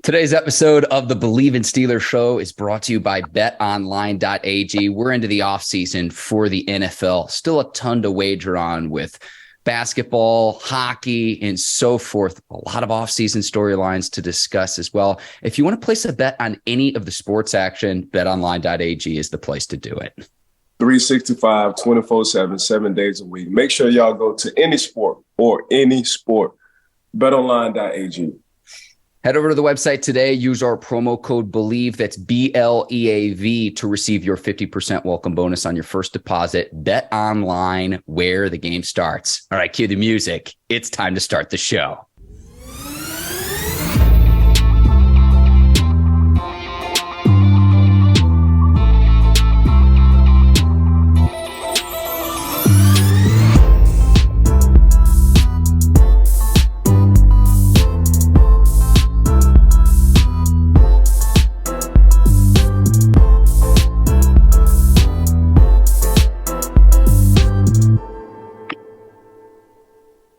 Today's episode of the Bleav in Steelers show is brought to you by betonline.ag. We're into the offseason for the NFL. Still a ton to wager on with basketball, hockey, and so forth. A lot of offseason storylines to discuss as well. If you want to place a bet on any of the sports action, betonline.ag is the place to do it. 365, 24/7, 7 days a week. Make sure y'all go to any sport, betonline.ag. Head over to the website today. Use our promo code Bleav, that's BLEAV, to receive your 50% welcome bonus on your first deposit. Bet online, where the game starts. All right, cue the music. It's time to start the show.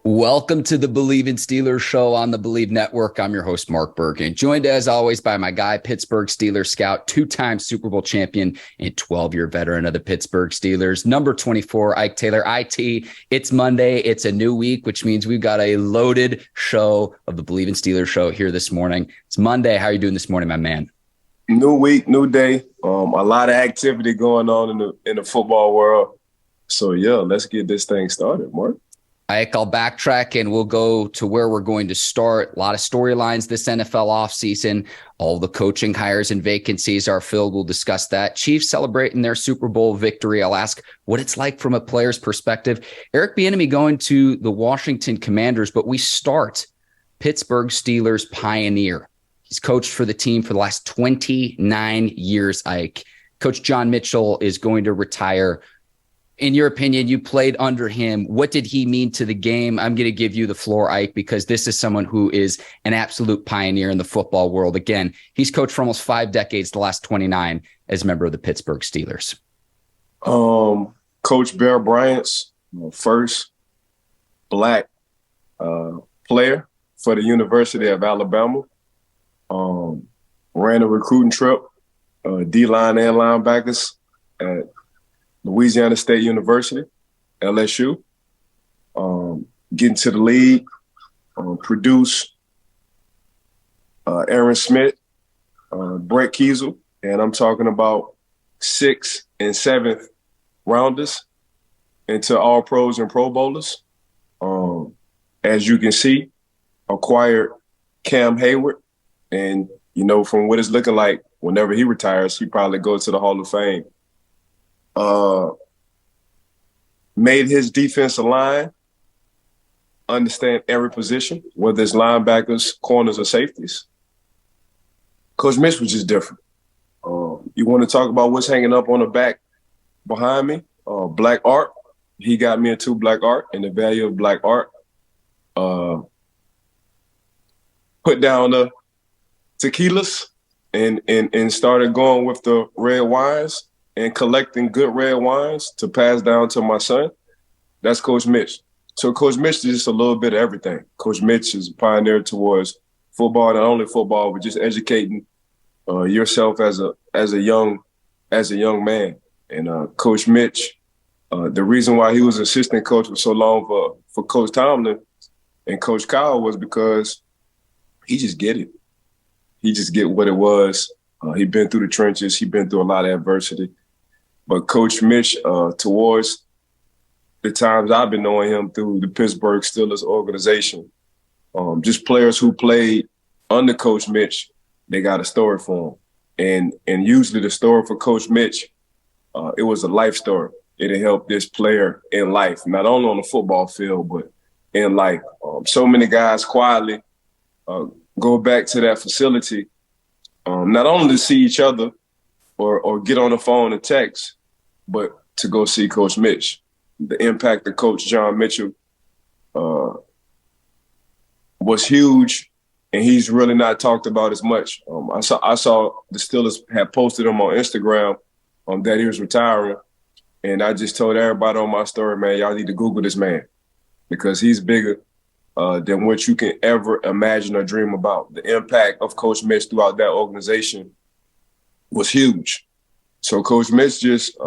Welcome to the Bleav in Steelers show on the Bleav Network. I'm your host, Mark Bergin, joined as always by my guy, Pittsburgh Steelers scout, two-time Super Bowl champion, and 12-year veteran of the Pittsburgh Steelers, number 24, Ike Taylor. IT, it's Monday. It's a new week, which means we've got a loaded show of the Bleav in Steelers show here this morning. It's Monday. How are you doing this morning, my man? New week, new day. A lot of activity going on in the football world. So, yeah, let's get this thing started, Mark. I'll backtrack and we'll go to where we're going to start. A lot of storylines this NFL offseason. All the coaching hires and vacancies are filled. We'll discuss that. Chiefs celebrating their Super Bowl victory. I'll ask what it's like from a player's perspective. Eric Bieniemy going to the Washington Commanders, but we start Pittsburgh Steelers pioneer. He's coached for the team for the last 29 years, Ike. Coach John Mitchell is going to retire. In your opinion, you played under him. What did he mean to the game? I'm going to give you the floor, Ike, because this is someone who is an absolute pioneer in the football world. Again, he's coached for almost 5 decades, the last 29 as a member of the Pittsburgh Steelers. Coach Bear Bryant's first Black player for the University of Alabama. Ran a recruiting trip, D-line and linebackers at Louisiana State University, LSU, getting to the league, produce Aaron Smith, Brett Kiesel, and I'm talking about 6th and 7th rounders into all pros and pro bowlers. As you can see, acquired Cam Hayward, and from what it's looking like, whenever he retires, he probably goes to the Hall of Fame. Made his defensive line understand every position, whether it's linebackers, corners, or safeties. Coach Mitch was just different. You want to talk about what's hanging up on the back behind me? Black art. He got me into black art and the value of black art. Put down the tequilas and started going with the red wines and collecting good red wines to pass down to my son. That's Coach Mitch. So Coach Mitch is just a little bit of everything. Coach Mitch is a pioneer towards football, not only football, but just educating yourself as a young man. And Coach Mitch, the reason why he was assistant coach for so long for Coach Tomlin and Coach Kyle was because he just get it. He just get what it was. He'd been through the trenches. He'd been through a lot of adversity. But Coach Mitch, towards the times I've been knowing him through the Pittsburgh Steelers organization, just players who played under Coach Mitch, they got a story for him. And usually the story for Coach Mitch, it was a life story. It helped this player in life, not only on the football field, but in life. So many guys quietly go back to that facility, not only to see each other or get on the phone and text, but to go see Coach Mitch. The impact of Coach John Mitchell was huge, and he's really not talked about as much. I saw the Steelers had posted him on Instagram that he was retiring, and I just told everybody on my story, man, y'all need to Google this man because he's bigger than what you can ever imagine or dream about. The impact of Coach Mitch throughout that organization was huge. So Coach Mitch just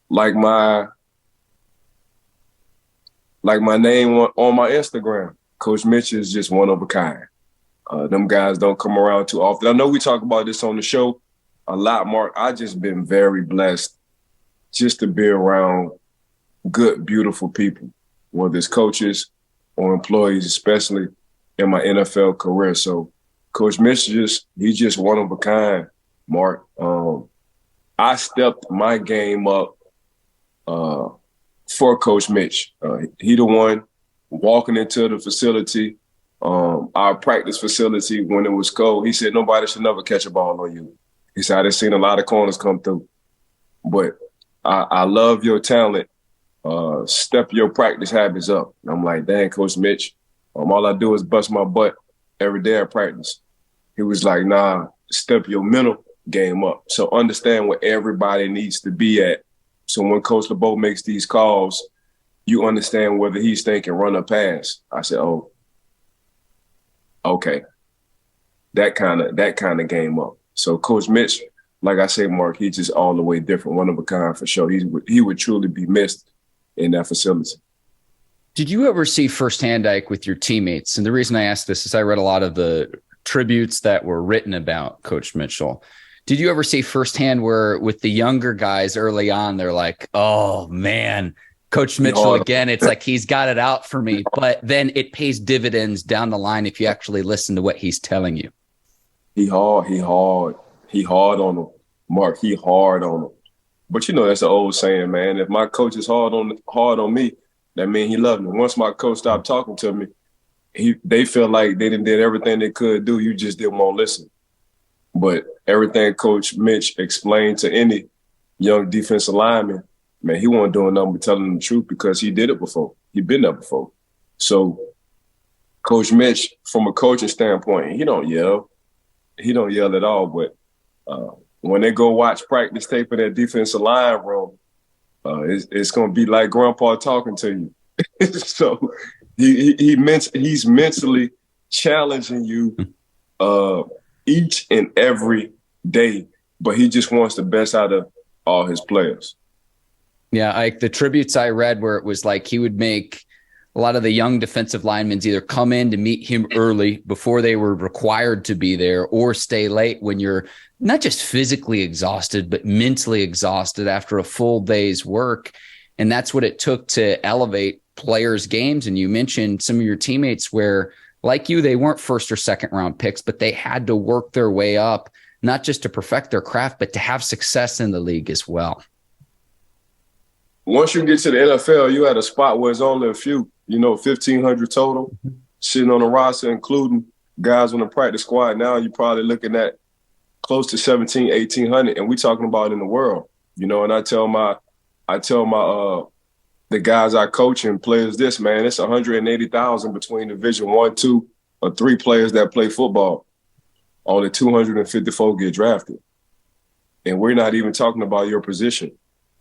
like my name on my Instagram. Coach Mitch is just one of a kind. Them guys don't come around too often. I know we talk about this on the show a lot, Mark. I just been very blessed just to be around good, beautiful people, whether it's coaches or employees, especially in my NFL career. So Coach Mitch he's just one of a kind, Mark. I stepped my game up for Coach Mitch. He the one walking into the facility, our practice facility when it was cold. He said, nobody should never catch a ball on you. He said, I done seen a lot of corners come through, but I love your talent. Step your practice habits up. And I'm like, dang, Coach Mitch, all I do is bust my butt every day at practice. He was like, nah, step your mental game up. So understand where everybody needs to be at. So when Coach LeBeau makes these calls, you understand whether he's thinking run or pass. I said, oh, okay. That kind of game up. So Coach Mitch, like I say, Mark, he's just all the way different, one of a kind for sure. He would truly be missed in that facility. Did you ever see firsthand, Ike, with your teammates? And the reason I asked this is I read a lot of the tributes that were written about Coach Mitchell. Did you ever see firsthand where with the younger guys early on, they're like, oh, man, Coach Mitchell again, it's like he's got it out for me. But then it pays dividends down the line if you actually listen to what he's telling you. He hard on them, Mark. He hard on them. But that's an old saying, man. If my coach is hard on me, that means he loved me. Once my coach stopped talking to me, they feel like they did everything they could do. You just didn't want to listen. But everything Coach Mitch explained to any young defensive lineman, man, he wasn't doing nothing but telling them the truth because he did it before. He'd been there before. So Coach Mitch, from a coaching standpoint, he don't yell. He don't yell at all. But when they go watch practice tape in that defensive line room, it's going to be like Grandpa talking to you. So he's mentally challenging you each and every day, but he just wants the best out of all his players. Yeah, the tributes I read where it was like he would make a lot of the young defensive linemen either come in to meet him early before they were required to be there or stay late when you're not just physically exhausted, but mentally exhausted after a full day's work. And that's what it took to elevate players' games. And you mentioned some of your teammates where, like you, they weren't first or second round picks, but they had to work their way up, not just to perfect their craft, but to have success in the league as well. Once you get to the NFL, you at a spot where it's only a few, 1,500 total sitting on the roster, including guys on the practice squad. Now you're probably looking at close to 1,800, and we talking about in the world, and I tell the guys I coach and players this, man, it's 180,000 between Division 1, 2, or 3 players that play football. Only 254 get drafted. And we're not even talking about your position.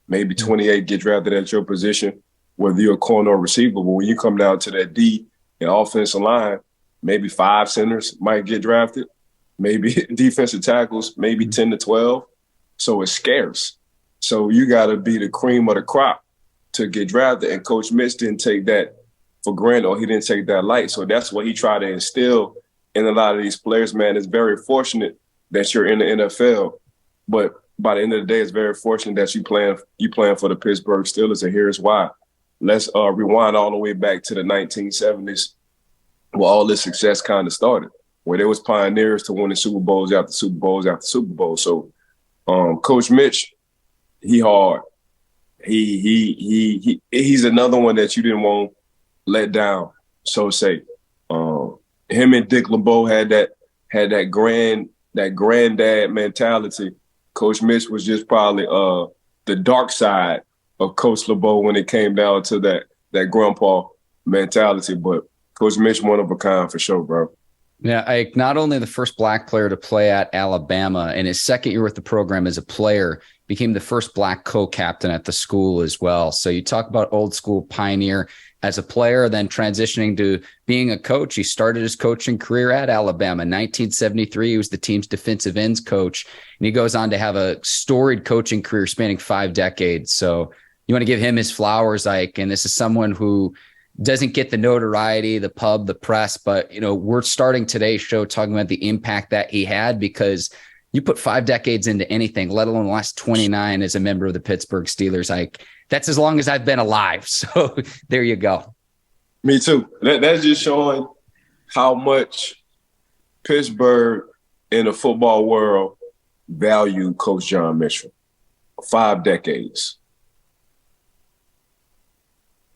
Maybe 28 get drafted at your position, whether you're a corner or receiver. But when you come down to that D and offensive line, maybe 5 centers might get drafted, maybe defensive tackles, maybe 10 to 12. So it's scarce. So you got to be the cream of the crop to get drafted. And Coach Mitch didn't take that for granted, or he didn't take that light. So that's what he tried to instill in a lot of these players, man. It's very fortunate that you're in the NFL, but by the end of the day, it's very fortunate that you playing for the Pittsburgh Steelers, and here's why. Let's rewind all the way back to the 1970s, where all this success kind of started, where there was pioneers to winning Super Bowls after Super Bowls after Super Bowls. So Coach Mitch, he hard. He's another one that you didn't want to let down, so say. Him and Dick LeBeau had that granddad mentality. Coach Mitch was just probably the dark side of Coach LeBeau when it came down to that grandpa mentality. But Coach Mitch, one of a kind for sure, bro. Yeah, Ike, not only the first Black player to play at Alabama, in his second year with the program as a player, became the first Black co-captain at the school as well. So you talk about old school pioneer. as a player, then transitioning to being a coach. He started his coaching career at Alabama. In 1973, he was the team's defensive ends coach, and he goes on to have a storied coaching career spanning 5 decades. So you want to give him his flowers, Ike. And this is someone who doesn't get the notoriety, the pub, the press, but we're starting today's show talking about the impact that he had, because you put 5 decades into anything, let alone the last 29 as a member of the Pittsburgh Steelers. Ike, that's as long as I've been alive. So there you go. Me too. That's just showing how much Pittsburgh in the football world value Coach John Mitchell. 5 decades.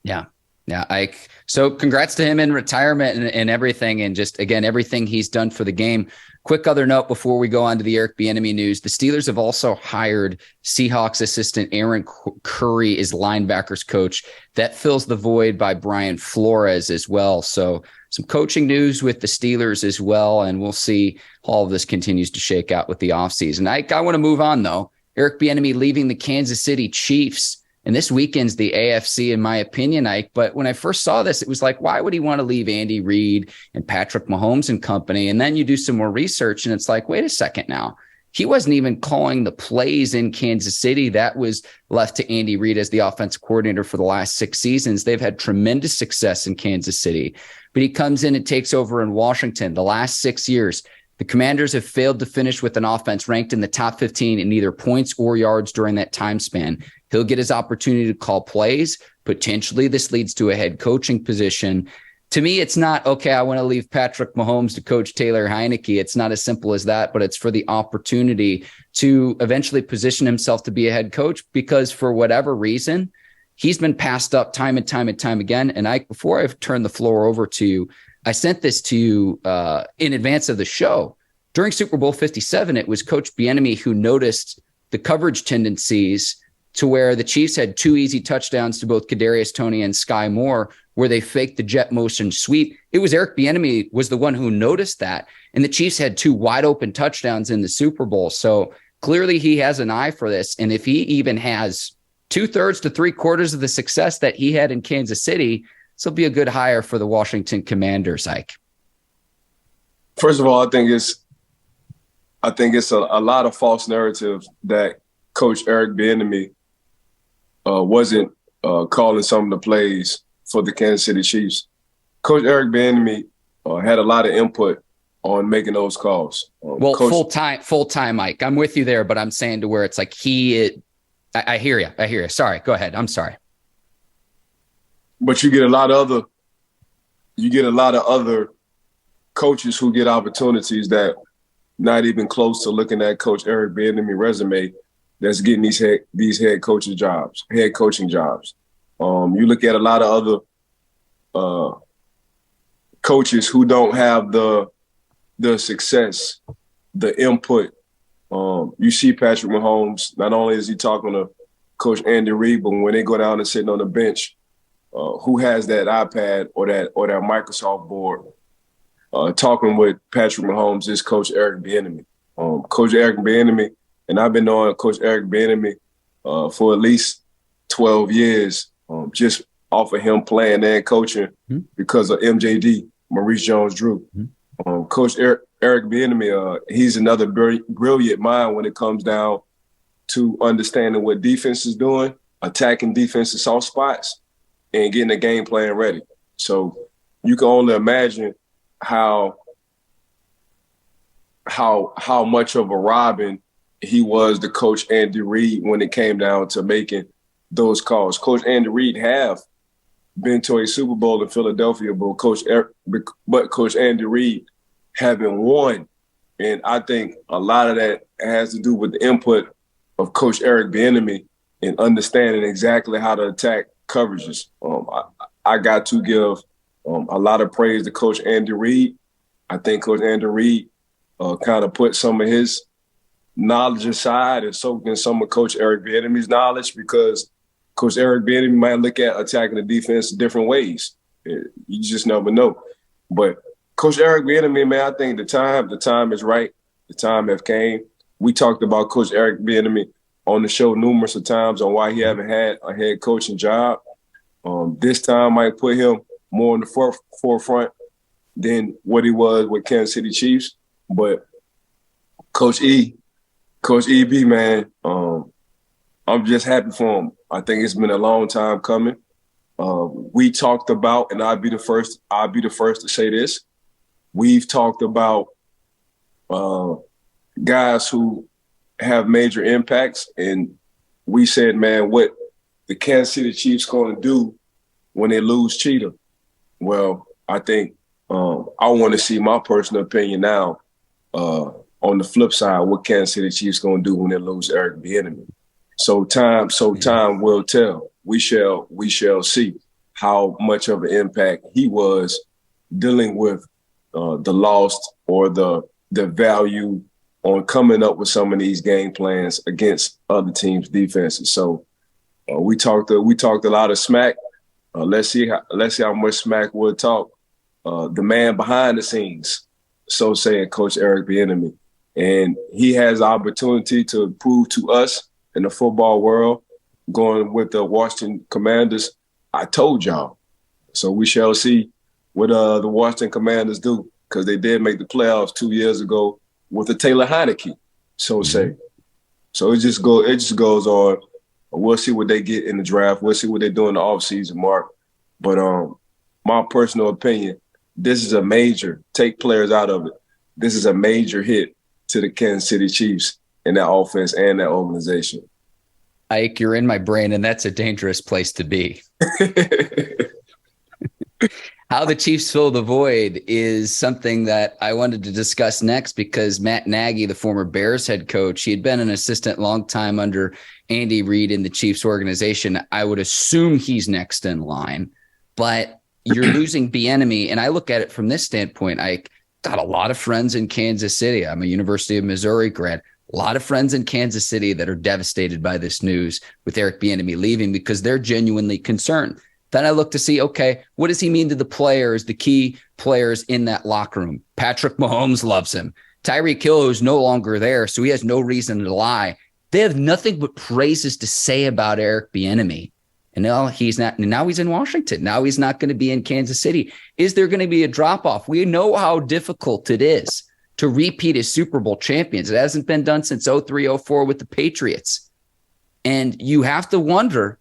Yeah. Yeah, Ike. So congrats to him in retirement and everything. And just, again, everything he's done for the game. Quick other note before we go on to the Eric Bieniemy news. The Steelers have also hired Seahawks assistant Aaron Curry as linebackers coach. That fills the void by Brian Flores as well. So some coaching news with the Steelers as well. And we'll see how all of this continues to shake out with the offseason. Ike, I want to move on, though. Eric Bieniemy leaving the Kansas City Chiefs. And this weekend's the AFC, in my opinion, Ike. But when I first saw this, it was like, why would he want to leave Andy Reid and Patrick Mahomes and company? And then you do some more research, and it's like, wait a second now. He wasn't even calling the plays in Kansas City. That was left to Andy Reid as the offensive coordinator for the last 6 seasons. They've had tremendous success in Kansas City. But he comes in and takes over in Washington. The last 6 years, the Commanders have failed to finish with an offense ranked in the top 15 in either points or yards during that time span. He'll get his opportunity to call plays. Potentially, this leads to a head coaching position. To me, it's not, okay, I want to leave Patrick Mahomes to coach Taylor Heineke. It's not as simple as that, but it's for the opportunity to eventually position himself to be a head coach, because for whatever reason, he's been passed up time and time and time again. And Ike, before I've turned the floor over to you, I sent this to you in advance of the show. During Super Bowl 57, it was Coach Bieniemy who noticed the coverage tendencies to where the Chiefs had 2 easy touchdowns to both Kadarius Toney and Sky Moore, where they faked the jet motion sweep. It was Eric Bieniemy was the one who noticed that, and the Chiefs had 2 wide open touchdowns in the Super Bowl. So clearly he has an eye for this, and if he even has 2/3 to 3/4 of the success that he had in Kansas City, this will be a good hire for the Washington Commanders, Ike. First of all, I think it's a lot of false narrative that Coach Eric Bieniemy wasn't calling some of the plays for the Kansas City Chiefs. Coach Eric Bieniemy had a lot of input on making those calls. Full-time, Mike. I'm with you there, but I'm saying to where it's like I hear you. Sorry, go ahead. I'm sorry. But you get a lot of other coaches who get opportunities that not even close to looking at Coach Eric Bieniemy's resume that's getting these head coaching jobs. You look at a lot of other coaches who don't have the success, the input. You see Patrick Mahomes, not only is he talking to Coach Andy Reid, but when they go down and sitting on the bench, who has that iPad or that Microsoft board talking with Patrick Mahomes is Coach Eric Bieniemy. Coach Eric Bieniemy, and I've been knowing Coach Eric Bieniemy for at least 12 years, just off of him playing and coaching because of MJD, Maurice Jones-Drew. Coach Eric Bieniemy, he's another brilliant mind when it comes down to understanding what defense is doing, attacking defensive soft spots, and getting the game plan ready. So you can only imagine how much of a Robin he was to Coach Andy Reid when it came down to making those calls. Coach Andy Reid have been to a Super Bowl in Philadelphia, but Coach Andy Reid haven't won. And I think a lot of that has to do with the input of Coach Eric Bieniemy and understanding exactly how to attack coverages. I got to give a lot of praise to Coach Andy Reid. I think Coach Andy Reid kind of put some of his knowledge aside and soaked in some of Coach Eric Bieniemy's knowledge, because Coach Eric Bieniemy might look at attacking the defense different ways. You just never know. But Coach Eric Bieniemy, man, I think the time is right. The time have came. We talked about Coach Eric Bieniemy on the show numerous of times on why he haven't had a head coaching job. This time might put him more in the forefront than what he was with Kansas City Chiefs. But Coach EB, man, I'm just happy for him. I think it's been a long time coming. We talked about, and I'll be the first to say this. We've talked about guys who have major impacts, and we said, man, what the Kansas City Chiefs going to do when they lose Cheetah? Well, I think I want to see my personal opinion now on the flip side, what Kansas City Chiefs going to do when they lose Eric Bieniemy. So time will tell. We shall see how much of an impact he was dealing with the loss or the value on coming up with some of these game plans against other teams' defenses. So we talked a lot of smack. Let's see how much smack we'll talk. The man behind the scenes, so saying Coach Eric Bieniemy, and he has the opportunity to prove to us in the football world, going with the Washington Commanders. I told y'all. So we shall see what the Washington Commanders do, because they did make the playoffs 2 years ago with the Taylor Heineke, so say. So it just goes on. We'll see what they get in the draft. We'll see what they do in the offseason, Mark. But my personal opinion, this is a major, take players out of it, this is a major hit to the Kansas City Chiefs in that offense and that organization. Ike, you're in my brain, and that's a dangerous place to be. How the Chiefs fill the void is something that I wanted to discuss next, because Matt Nagy, the former Bears head coach, he had been an assistant long time under Andy Reid in the Chiefs organization. I would assume he's next in line, but you're losing Bieniemy, and I look at it from this standpoint. I got a lot of friends in Kansas City. I'm a University of Missouri grad. A lot of friends in Kansas City that are devastated by this news with Eric Bieniemy leaving, because they're genuinely concerned. Then I look to see, okay, what does he mean to the players, the key players in that locker room? Patrick Mahomes loves him. Tyreek Hill is no longer there, so he has no reason to lie. They have nothing but praises to say about Eric Bieniemy. And now he's not. Now he's in Washington. Now he's not going to be in Kansas City. Is there going to be a drop-off? We know how difficult it is to repeat as Super Bowl champions. It hasn't been done since 03-04 with the Patriots. And you have to wonder,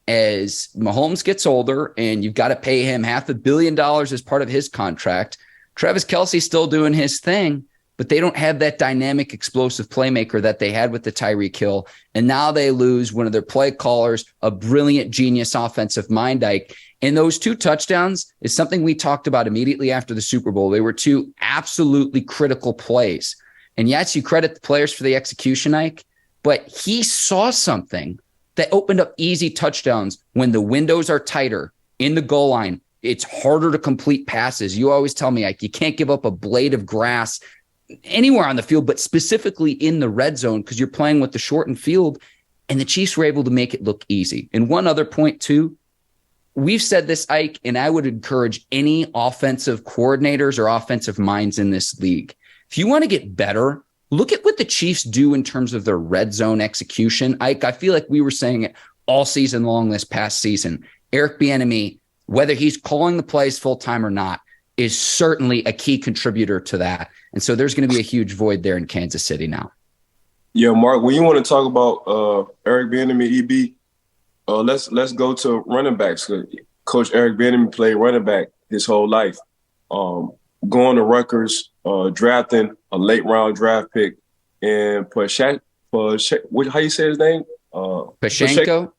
as Mahomes gets older and you've got to pay him $500 million as part of his contract, Travis Kelce's still doing his thing, but they don't have that dynamic, explosive playmaker that they had with the Tyreek Hill. And now they lose one of their play callers, a brilliant genius offensive mind, Ike. And those 2 touchdowns is something we talked about immediately after the Super Bowl. They were 2 absolutely critical plays. And yes, you credit the players for the execution, Ike, but he saw something that opened up easy touchdowns when the windows are tighter in the goal line. It's harder to complete passes. You always tell me, Ike, you can't give up a blade of grass anywhere on the field, but specifically in the red zone, because you're playing with the shortened field, and the Chiefs were able to make it look easy. And one other point too, we've said this, Ike, and I would encourage any offensive coordinators or offensive minds in this league. If you want to get better, look at what the Chiefs do in terms of their red zone execution. Ike, I feel like we were saying it all season long this past season. Eric Bieniemy, whether he's calling the plays full-time or not, is certainly a key contributor to that. And so there's going to be a huge void there in Kansas City now. Yeah, Mark, when you want to talk about Eric Bieniemy, EB, let's go to running backs. Coach Eric Bieniemy played running back his whole life. Going to Rutgers, drafting a late round draft pick, and how you say his name? Pacheco.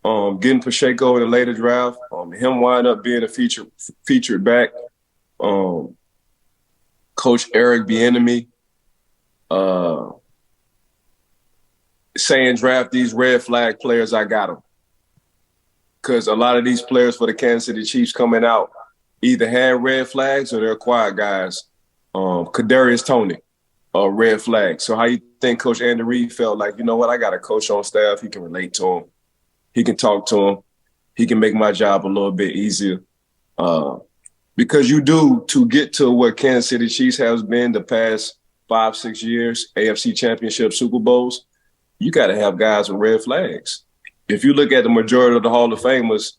Getting Pacheco in a later draft. Him wind up being a featured back. Coach Eric Bieniemy saying draft these red flag players, I got them. Because a lot of these players for the Kansas City Chiefs coming out either had red flags or they're acquired guys. Kadarius Toney, red flag. So how you think Coach Andy Reid felt like, you know what, I got a coach on staff, he can relate to him. He can talk to him. He can make my job a little bit easier. Because you do, to get to what Kansas City Chiefs has been the past 5-6 years, AFC Championship, Super Bowls, you got to have guys with red flags. if you look at the majority of the Hall of Famers,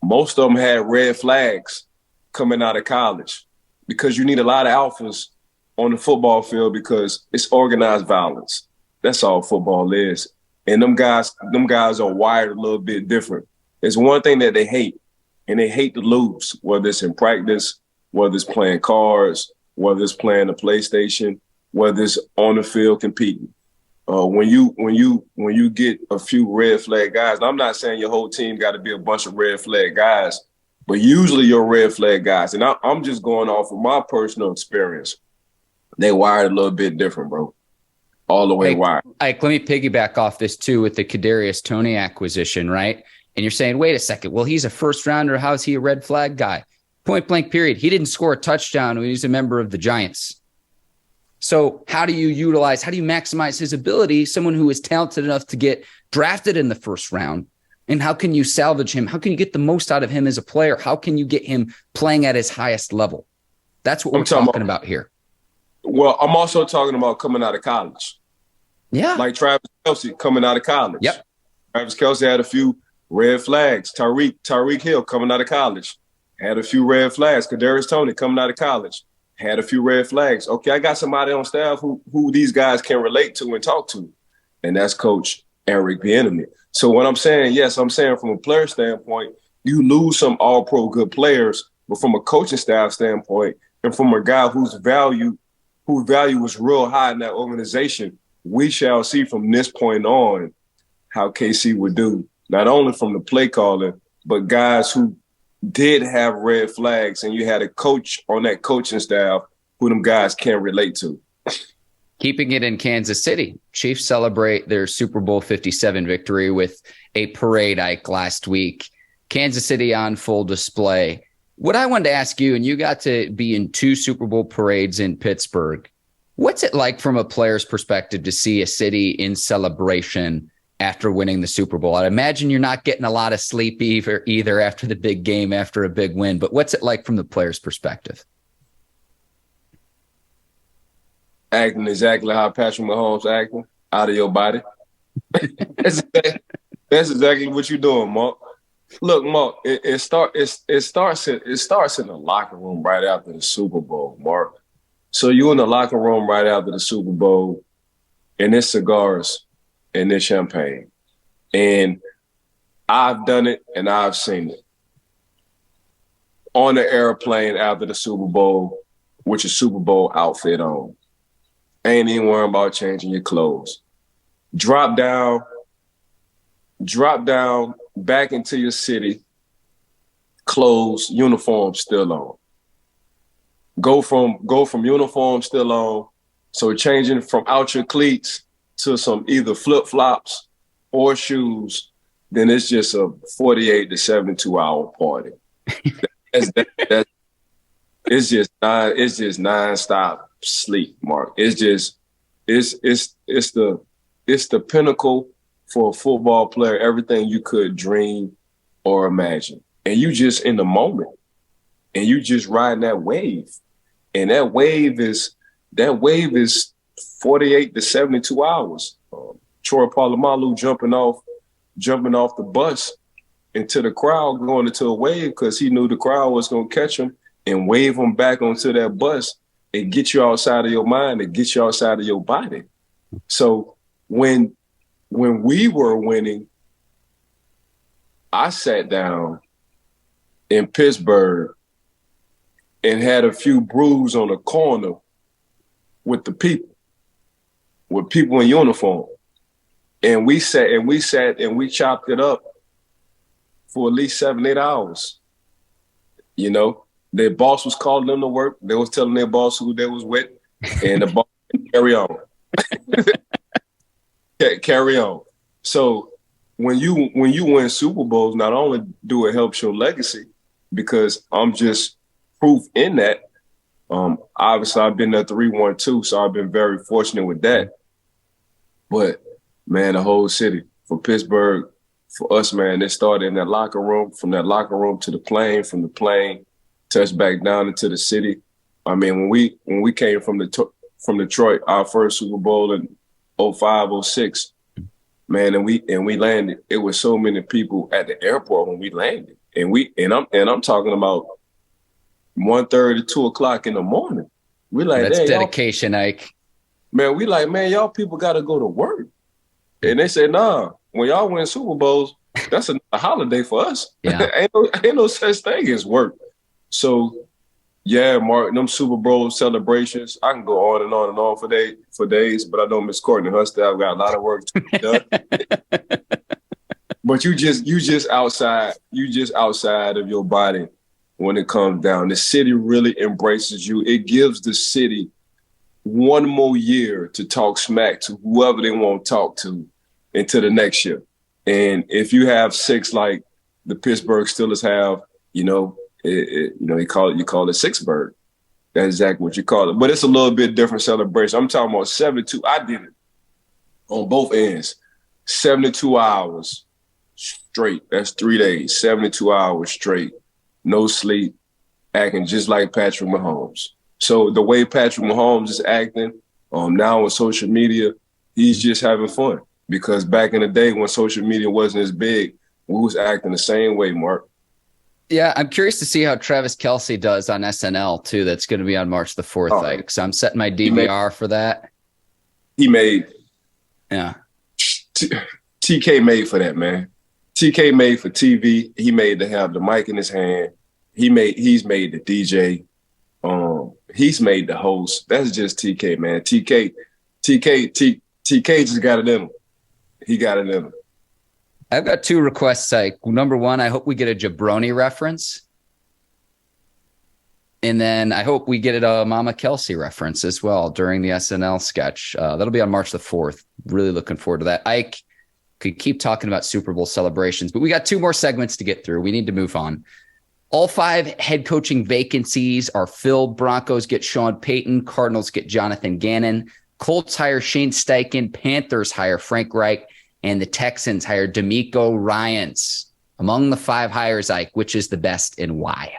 most of them had red flags coming out of college because you need a lot of alphas on the football field because it's organized violence. That's all football is. And them guys are wired a little bit different. There's one thing that they hate, and they hate to lose, whether it's in practice, whether it's playing cards, whether it's playing the PlayStation, whether it's on the field competing. When you get a few red flag guys, and I'm not saying your whole team got to be a bunch of red flag guys, but usually your red flag guys, and I'm just going off of my personal experience, they wired a little bit different, bro. All the way wired. Let me piggyback off this too with the Kadarius Toney acquisition, right? And you're saying, wait a second, well, he's a first rounder. How is he a red flag guy? Point blank period. He didn't score a touchdown when he was a member of the Giants. So how do you maximize his ability, someone who is talented enough to get drafted in the first round? And how can you salvage him? How can you get the most out of him as a player? How can you get him playing at his highest level? That's what we're talking about here. Well, I'm also talking about coming out of college. Yeah. Like Travis Kelce coming out of college. Yep. Travis Kelce had a few red flags. Tyreek Hill coming out of college had a few red flags. Kadarius Toney coming out of college had a few red flags. Okay, I got somebody on staff who these guys can relate to and talk to, and that's Coach Eric Bieniemy. So what I'm saying, yes, I'm saying from a player standpoint, you lose some all-pro good players, but from a coaching staff standpoint and from a guy whose value was real high in that organization, we shall see from this point on how KC would do, not only from the play calling, but guys who did have red flags, and you had a coach on that coaching staff who them guys can relate to. Keeping it in Kansas City, Chiefs celebrate their Super Bowl 57 victory with a parade hike last week. Kansas City on full display. What I wanted to ask you, and you got to be in 2 Super Bowl parades in Pittsburgh, what's it like from a player's perspective to see a city in celebration after winning the Super Bowl? I imagine you're not getting a lot of sleep either after the big game, after a big win, but what's it like from the player's perspective? Acting exactly how Patrick Mahomes acting, out of your body. That's exactly what you're doing, Mark. Look, Mark, it starts in the locker room right after the Super Bowl, Mark. So you're in the locker room right after the Super Bowl, and it's cigars and it's champagne. And I've done it and I've seen it. On the airplane after the Super Bowl with your Super Bowl outfit on. Ain't even worrying about changing your clothes. Drop down back into your city, clothes, uniform still on. Go from uniform still on, so changing from out your cleats to some either flip-flops or shoes, then it's just a 48 to 72 hour party. It's just nonstop sleep, Mark. It's the pinnacle for a football player, everything you could dream or imagine. And you just in the moment. And you just riding that wave. And that wave is 48 to 72 hours. Troy Polamalu jumping off the bus into the crowd, going into a wave because he knew the crowd was going to catch him and wave him back onto that bus and get you outside of your mind and get you outside of your body. So when we were winning, I sat down in Pittsburgh and had a few brews on the corner with people in uniform. And we sat and we chopped it up for at least 7-8 hours. You know, their boss was calling them to work. They was telling their boss who they was with, and the boss carry on. Carry on. So when you win Super Bowls, not only do it help your legacy, because I'm just proof in that. Obviously, I've been there 3-1-2, so I've been very fortunate with that. But man, the whole city, for Pittsburgh, for us, man, it started in that locker room, from that locker room to the plane, from the plane, touched back down into the city. I mean, when we came from Detroit, our first Super Bowl in 05, 06, man, and we landed. It was so many people at the airport when we landed, and I'm talking about 1:30, 2:00 in the morning. We like, that's hey, dedication, Ike. Man, we like, man, y'all people got to go to work. And they said, nah, when y'all win Super Bowls, that's a holiday for us. Yeah. ain't no such thing as work. So, yeah, Mark, them Super Bowl celebrations, I can go on and on and on for days, but I know Miss Courtney Huster, I've got a lot of work to be done. But you just outside of your body when it comes down. The city really embraces you. It gives the city one more year to talk smack to whoever they want to talk to into the next year. And if you have 6 like the Pittsburgh Steelers have, you call it Sixburg. That's exactly what you call it. But it's a little bit different celebration. I'm talking about 72. I did it on both ends. 72 hours straight. That's 3 days. 72 hours straight. No sleep. Acting just like Patrick Mahomes. So the way Patrick Mahomes is acting now on social media, he's just having fun. Because back in the day when social media wasn't as big, we was acting the same way, Mark. Yeah, I'm curious to see how Travis Kelce does on SNL, too. That's going to be on March the 4th. Like, so I'm setting my DVR for that. Yeah. TK made for that, man. TK made for TV. He made to have the mic in his hand. He's made the DJ. He's made the host. That's just TK, man. TK just got it in him. He got it in him. I've got 2 requests. Like, number 1, I hope we get a Jabroni reference. And then I hope we get a Mama Kelsey reference as well during the SNL sketch. That'll be on March the 4th. Really looking forward to that. Ike could keep talking about Super Bowl celebrations, but we got 2 more segments to get through. We need to move on. All 5 head coaching vacancies are filled. Broncos get Sean Payton. Cardinals get Jonathan Gannon. Colts hire Shane Steichen. Panthers hire Frank Reich. And the Texans hire DeMeco Ryans. Among the 5 hires, Ike, which is the best and why?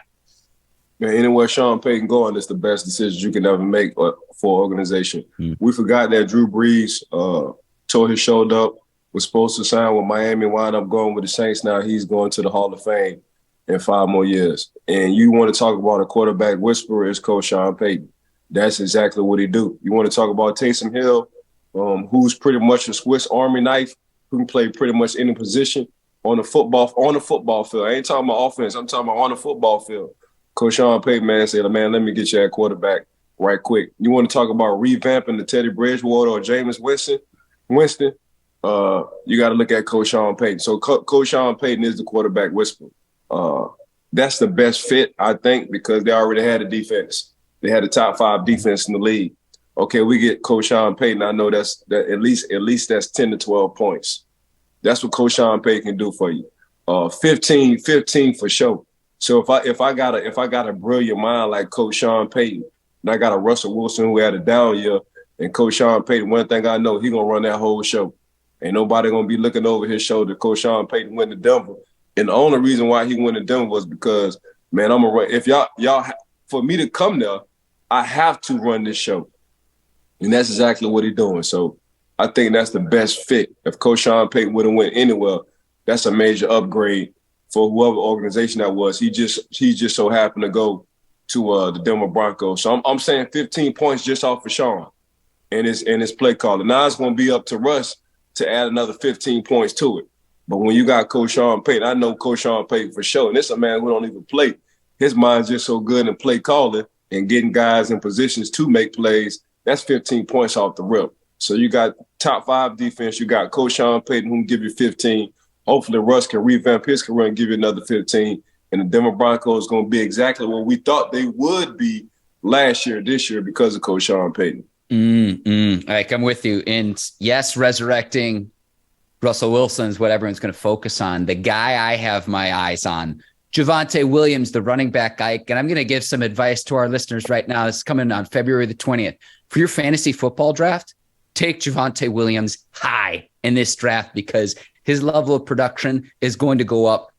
Man, anywhere Sean Payton going, it's the best decision you can ever make for an organization. We forgot that Drew Brees tore his shoulder up, was supposed to sign with Miami, wound up going with the Saints. Now he's going to the Hall of Fame in 5 more years. And you want to talk about a quarterback whisperer, it's Coach Sean Payton. That's exactly what he do. You want to talk about Taysom Hill, who's pretty much a Swiss Army knife, who can play pretty much any position on the football field. I ain't talking about offense. I'm talking about on the football field. Coach Sean Payton, man, said, man, let me get you at quarterback right quick. You want to talk about revamping the Teddy Bridgewater or Jameis Winston? You got to look at Coach Sean Payton. So Coach Sean Payton is the quarterback whisperer. That's the best fit, I think, because they already had a defense. They had a top 5 defense in the league. Okay, we get Coach Sean Payton. I know that at least that's 10 to 12 points. That's what Coach Sean Payton can do for you. 15 for sure. So if I got a brilliant mind like Coach Sean Payton, and I got a Russell Wilson who had a down year, and Coach Sean Payton, one thing I know, he gonna run that whole show. Ain't nobody gonna be looking over his shoulder. Coach Sean Payton went to Denver, and the only reason why he went to Denver was because, man, I'm gonna run. If y'all for me to come there, I have to run this show. And that's exactly what he's doing. So I think that's the best fit. If Coach Sean Payton would have went anywhere, that's a major upgrade for whoever organization that was. He just so happened to go to the Denver Broncos. So I'm saying 15 points just off of Sean and his play calling. Now it's going to be up to Russ to add another 15 points to it. But when you got Coach Sean Payton, I know Coach Sean Payton for sure. And this is a man who don't even play. His mind's just so good in play calling and getting guys in positions to make plays. That's 15 points off the rip. So you got top 5 defense. You got Coach Sean Payton who can give you 15. Hopefully Russ can revamp his career and give you another 15. And the Denver Broncos is going to be exactly what we thought they would be this year because of Coach Sean Payton. Like, I'm with you. And yes, resurrecting Russell Wilson is what everyone's going to focus on. The guy I have my eyes on, Javonte Williams, the running back, Ike, and I'm going to give some advice to our listeners right now. This is coming on February the 20th. For your fantasy football draft, take Javonte Williams high in this draft because his level of production is going to go up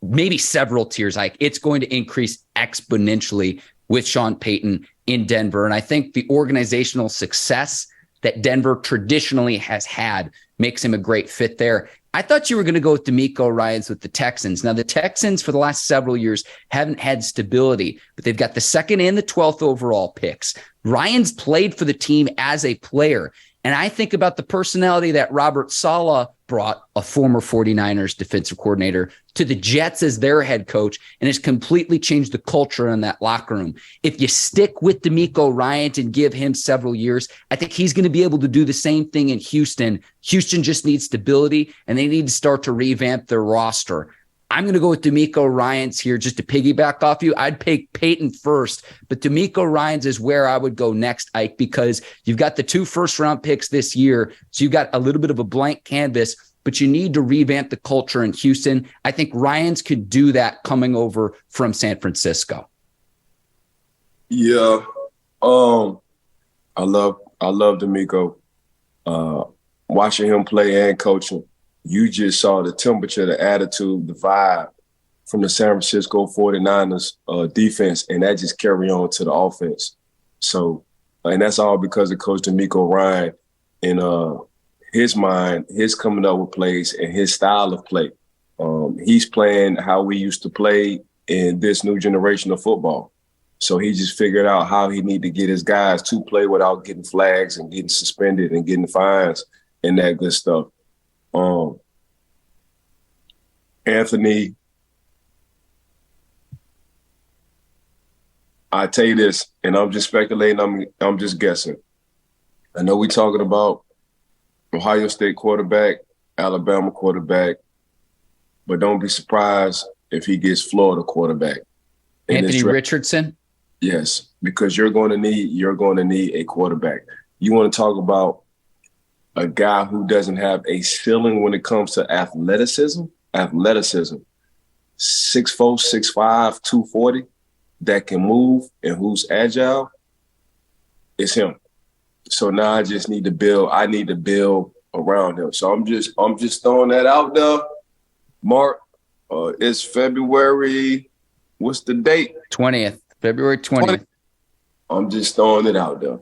maybe several tiers, Ike. It's going to increase exponentially with Sean Payton in Denver. And I think the organizational success that Denver traditionally has had makes him a great fit there. I thought you were going to go with D'Amico Ryans with the Texans. Now, the Texans for the last several years haven't had stability, but they've got the 2nd and the 12th overall picks. Ryans played for the team as a player. And I think about the personality that Robert Saleh brought, a former 49ers defensive coordinator, to the Jets as their head coach, and has completely changed the culture in that locker room. If you stick with D'Amico Ryans and give him several years, I think he's going to be able to do the same thing in Houston. Houston just needs stability, and they need to start to revamp their roster. I'm going to go with D'Amico Ryans here just to piggyback off you. I'd pick Peyton first, but D'Amico Ryans is where I would go next, Ike, because you've got the 2 first-round picks this year, so you've got a little bit of a blank canvas, but you need to revamp the culture in Houston. I think Ryans could do that coming over from San Francisco. Yeah. I love D'Amico. Watching him play and coaching, you just saw the temperature, the attitude, the vibe from the San Francisco 49ers defense, and that just carry on to the offense. So, and that's all because of Coach D'Amico Ryan and his mind, his coming up with plays and his style of play. He's playing how we used to play in this new generation of football. So he just figured out how he need to get his guys to play without getting flags and getting suspended and getting fines and that good stuff. Anthony, I tell you this, and I'm just speculating, I'm just guessing. I know we're talking about Ohio State quarterback, Alabama quarterback, but don't be surprised if he gets Florida quarterback. Anthony Richardson? Yes, because you're going to need a quarterback. You want to talk about a guy who doesn't have a ceiling when it comes to athleticism. 6'4", 6'5", 240, that can move and who's agile, it's him. So now I just need to build. I need to build around him. So I'm just throwing that out there. Mark, it's February. What's the date? 20th, February 20th. I'm just throwing it out there.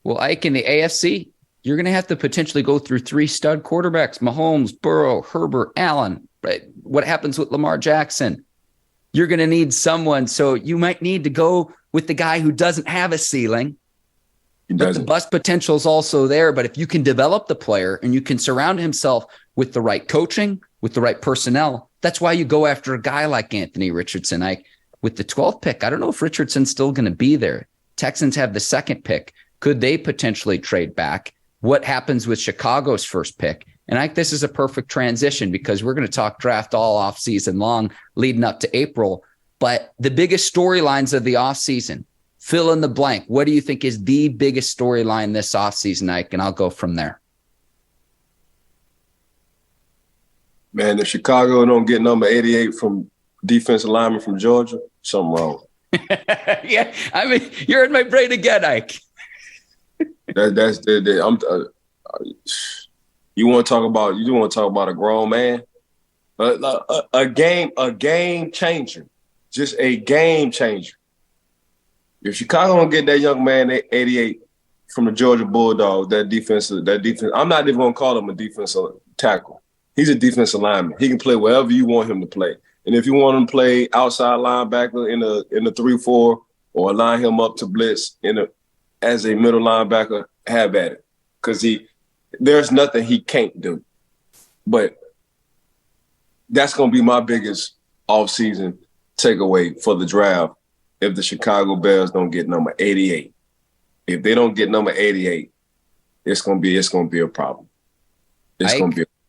Well, Ike, in the AFC, you're going to have to potentially go through 3 stud quarterbacks: Mahomes, Burrow, Herbert, Allen. Right? What happens with Lamar Jackson? You're going to need someone. So you might need to go with the guy who doesn't have a ceiling. But the bust potential is also there. But if you can develop the player and you can surround himself with the right coaching, with the right personnel, that's why you go after a guy like Anthony Richardson. With the 12th pick, I don't know if Richardson's still going to be there. Texans have the 2nd pick. Could they potentially trade back? What happens with Chicago's first pick? And this is a perfect transition because we're going to talk draft all offseason long leading up to April. But the biggest storylines of the offseason, fill in the blank. What do you think is the biggest storyline this offseason, Ike? And I'll go from there. Man, if Chicago don't get number 88 from defensive lineman from Georgia, something wrong. Yeah, I mean, you're in my brain again, Ike. You want to talk about a grown man, a game changer, just a game changer. If Chicago don't get that young man 88 from the Georgia Bulldogs, that defense, I'm not even gonna call him a defensive tackle. He's a defensive lineman. He can play wherever you want him to play. And if you want him to play outside linebacker in the 3-4 or line him up to blitz as a middle linebacker, have at it. Because there's nothing he can't do. But that's going to be my biggest offseason takeaway for the draft if the Chicago Bears don't get number 88. If they don't get number 88, it's going to be a problem.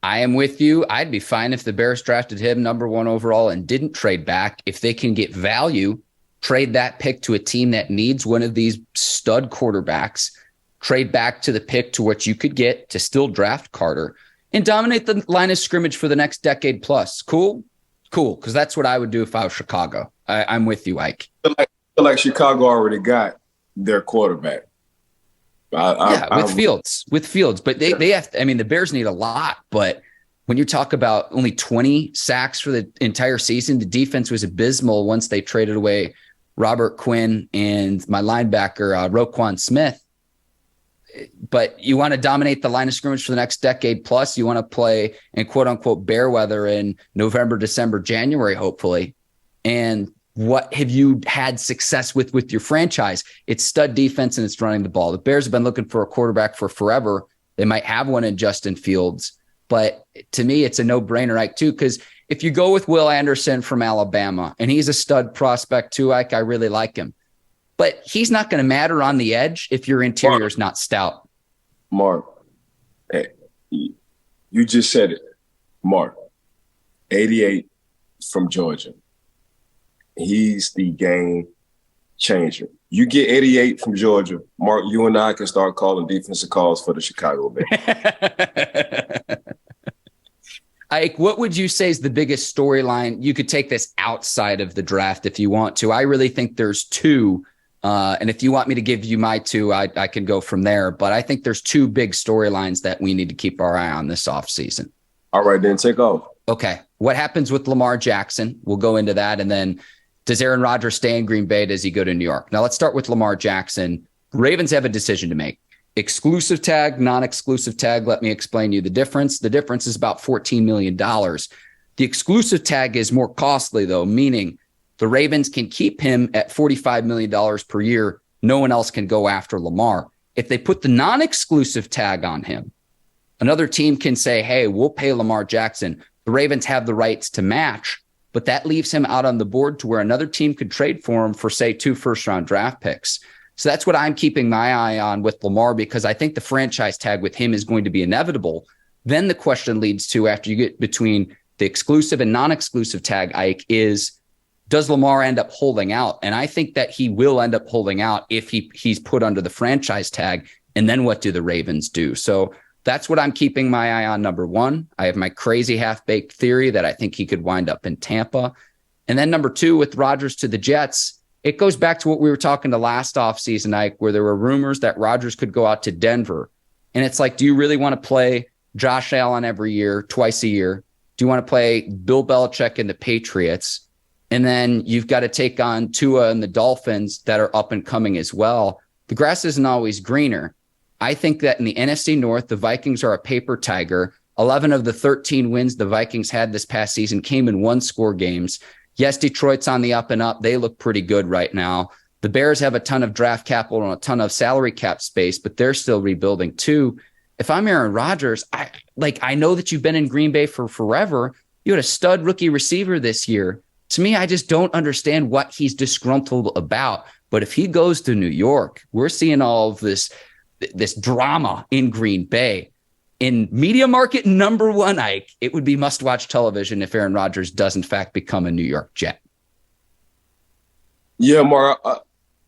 I am with you. I'd be fine if the Bears drafted him number 1 overall and didn't trade back. If they can get value, trade that pick to a team that needs one of these stud quarterbacks, trade back to the pick to what you could get to still draft Carter and dominate the line of scrimmage for the next decade plus. Cool. Because that's what I would do if I was Chicago. I'm with you, Ike. I feel like Chicago already got their quarterback. With Fields. But they have to, the Bears need a lot. But when you talk about only 20 sacks for the entire season, the defense was abysmal once they traded away Robert Quinn and my linebacker, Roquan Smith. but you want to dominate the line of scrimmage for the next decade plus. You want to play in quote unquote bear weather in November, December, January, hopefully. And what have you had success with your franchise? It's stud defense and it's running the ball. The Bears have been looking for a quarterback for forever. They might have one in Justin Fields, but to me, it's a no-brainer, Ike, too, because if you go with Will Anderson from Alabama, and he's a stud prospect too, Ike, I really like him, but he's not going to matter on the edge if your interior is not stout. Mark, hey, you just said it. Mark, 88 from Georgia. He's the game changer. You get 88 from Georgia, Mark, you and I can start calling defensive calls for the Chicago Bears. Ike, what would you say is the biggest storyline? You could take this outside of the draft if you want to. I really think there's two. And if you want me to give you my two, I can go from there. But I think there's two big storylines that we need to keep our eye on this offseason. All right, then take off. Okay. What happens with Lamar Jackson? We'll go into that. And then does Aaron Rodgers stay in Green Bay? Does he go to New York? Now let's start with Lamar Jackson. Ravens have a decision to make. Exclusive tag, non-exclusive tag. Let me explain to you the difference. The difference is about $14 million. The exclusive tag is more costly, though, meaning the Ravens can keep him at $45 million per year. No one else can go after Lamar. If they put the non-exclusive tag on him, another team can say, hey, we'll pay Lamar Jackson. The Ravens have the rights to match, but that leaves him out on the board to where another team could trade for him for, say, 2 first-round draft picks. So that's what I'm keeping my eye on with Lamar, because I think the franchise tag with him is going to be inevitable. Then the question leads to, after you get between the exclusive and non-exclusive tag, Ike, is, does Lamar end up holding out? And I think that he will end up holding out if he's put under the franchise tag. And then what do the Ravens do? So that's what I'm keeping my eye on, number one. I have my crazy half-baked theory that I think he could wind up in Tampa. And then number two, with Rodgers to the Jets, it goes back to what we were talking to last offseason, Ike, where there were rumors that Rodgers could go out to Denver. And it's like, do you really want to play Josh Allen every year, twice a year? Do you want to play Bill Belichick and the Patriots? And then you've got to take on Tua and the Dolphins that are up and coming as well. The grass isn't always greener. I think that in the NFC North, the Vikings are a paper tiger. 11 of the 13 wins the Vikings had this past season came in one-score games. Yes, Detroit's on the up and up. They look pretty good right now. The Bears have a ton of draft capital and a ton of salary cap space, but they're still rebuilding too. If I'm Aaron Rodgers, I know that you've been in Green Bay for forever. You had a stud rookie receiver this year. To me, I just don't understand what he's disgruntled about. But if he goes to New York, we're seeing all of this drama in Green Bay. In media market number one, Ike, it would be must-watch television if Aaron Rodgers does, in fact, become a New York Jet. Yeah, Mark,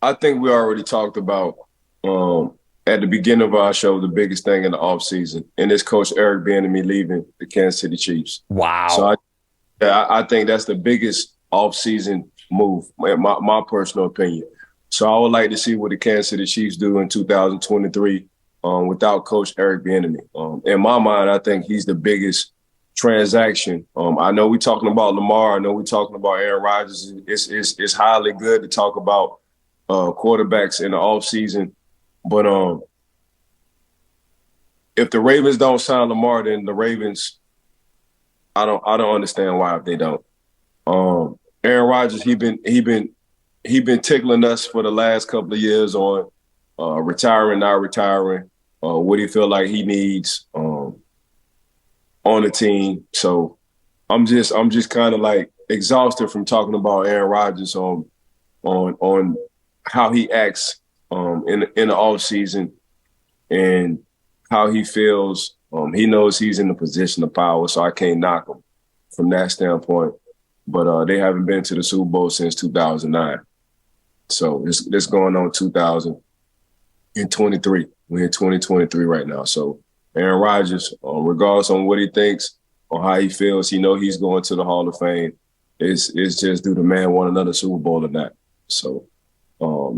I think we already talked about at the beginning of our show the biggest thing in the offseason, and it's Coach Eric Bieniemy leaving the Kansas City Chiefs. Wow. So I think that's the biggest offseason move, in my personal opinion. So I would like to see what the Kansas City Chiefs do in 2023 without Coach Eric Bieniemy. In my mind, I think he's the biggest transaction. I know we're talking about Lamar. I know we're talking about Aaron Rodgers. It's highly good to talk about quarterbacks in the offseason. But if the Ravens don't sign Lamar, then the Ravens, I don't understand why if they don't. Aaron Rodgers, he been tickling us for the last couple of years on retiring, not retiring. What do you feel like he needs on the team? So I'm just kind of like exhausted from talking about Aaron Rodgers on how he acts in the offseason and how he feels. He knows he's in a position of power, so I can't knock him from that standpoint. But they haven't been to the Super Bowl since 2009. So it's going on 2023. We're in 2023 right now. So Aaron Rodgers, regardless on what he thinks or how he feels, he know he's going to the Hall of Fame. It's just do the man want another Super Bowl or not. So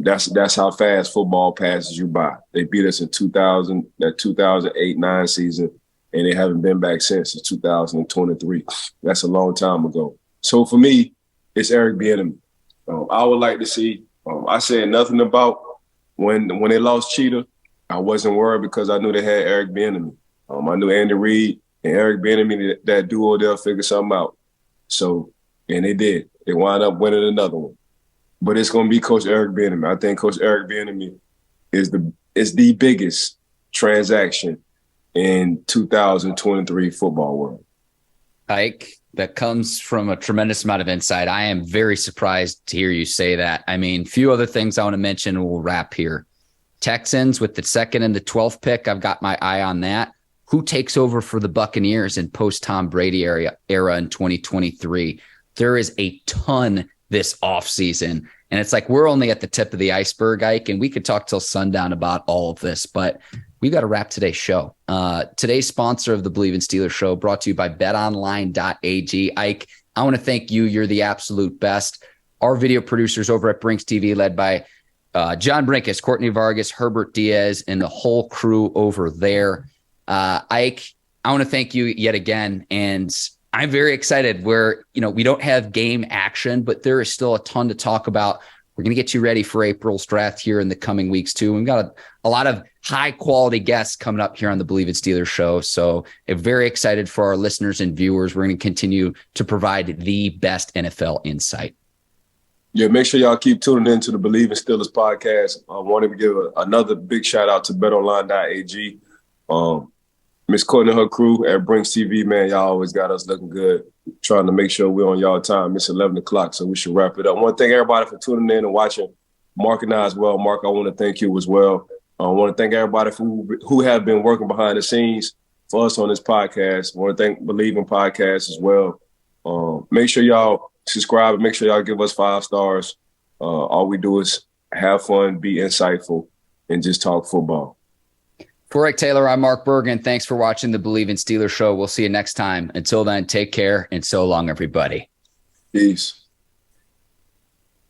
that's how fast football passes you by. They beat us in 2008-09 season, and they haven't been back since. It's 2023. That's a long time ago. So for me, it's Eric Bieniemy. I would like to see. I said nothing about when they lost Cheetah. I wasn't worried because I knew they had Eric Bieniemy. I knew Andy Reid and Eric Bieniemy, that duo, they'll figure something out. So, and they did. They wound up winning another one. But it's going to be Coach Eric Bieniemy. I think Coach Eric Bieniemy is the biggest transaction in 2023 football world. Ike, that comes from a tremendous amount of insight. I am very surprised to hear you say that. I mean, few other things I want to mention, and we'll wrap here. Texans with the 2nd and the 12th pick. I've got my eye on that. Who takes over for the Buccaneers in post-Tom Brady era in 2023? There is a ton this offseason. And it's like we're only at the tip of the iceberg, Ike, and we could talk till sundown about all of this, but we got to wrap today's show. Today's sponsor of the Bleav in Steelers show brought to you by betonline.ag. Ike, I want to thank you. You're the absolute best. Our video producers over at Brinks TV, led by John Brinkus, Courtney Vargas, Herbert Diaz, and the whole crew over there. Ike, I want to thank you yet again. And I'm very excited where, we don't have game action, but there is still a ton to talk about. We're going to get you ready for April's draft here in the coming weeks too. We've got a lot of high quality guests coming up here on the Bleav in Steelers show. So I'm very excited for our listeners and viewers. We're going to continue to provide the best NFL insight. Yeah, make sure y'all keep tuning in to the Bleav in Steelers podcast. I wanted to give another big shout out to betonline.ag. Miss Courtney and her crew at Brinks TV, man, y'all always got us looking good. Trying to make sure we're on y'all time. It's 11 o'clock, so we should wrap it up. I want to thank everybody for tuning in and watching. Mark and I as well. Mark, I want to thank you as well. I want to thank everybody who have been working behind the scenes for us on this podcast. I want to thank Bleav in Podcast as well. Make sure y'all subscribe and make sure y'all give us 5 stars. All we do is have fun, be insightful, and just talk football. For Rick Taylor, I'm Mark Bergin. Thanks for watching the Bleav in Steelers show. We'll see you next time. Until then, take care and so long, everybody. Peace.